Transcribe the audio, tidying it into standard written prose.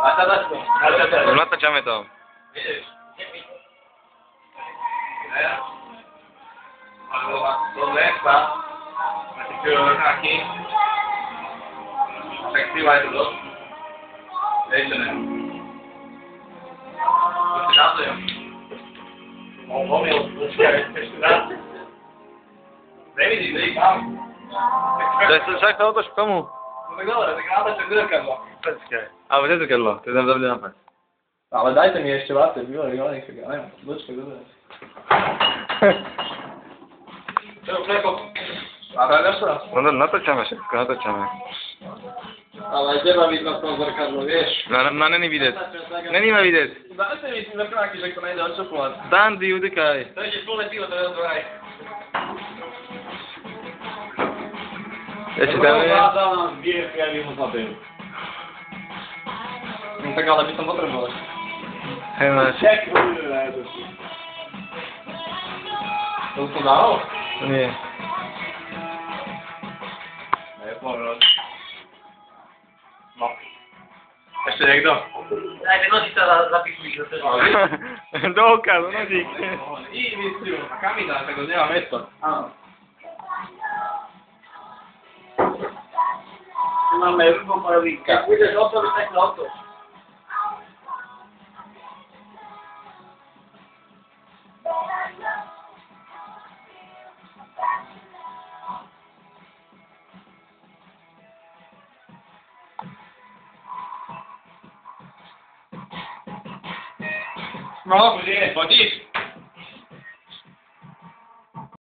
Už natáčame to. Však sa otoč k tomu. No tak dobre, tak natáčam zrkadlo. Počkaj. Alebo kde zrkadlo? To je tam dobrý nápad. Ale dajte mi ešte váte, bývalý, však ja neviem. Počkaj, dobre. Čo, preko? A dáš to? No natáčame všetko, natáčame. Ale aj teba vidno v tom zrkadlo, vieš? No není vidieť. Není ma vidieť. Dajte mi si zrkadláky, že to nejde odšopovať. Dandy, udekaj. To ide plné pivo, to je odvraj. Ešte tam je. Vládal nám zbierky, aby mu zapil. No tak ale by som potreboval. Hej, máš. Ček, uvidíme, je to si. To som dal? Nie. Nepovedal. No. Ešte niekto? Dajte nožica zapíšli, že to je. Do oka, do nožík. I vystriu. A kam idá, tak to nemá miesto. Áno. Máme rubomorovýka. Keď budeš otvoriť, tak na otvor. No, poďte, poďte.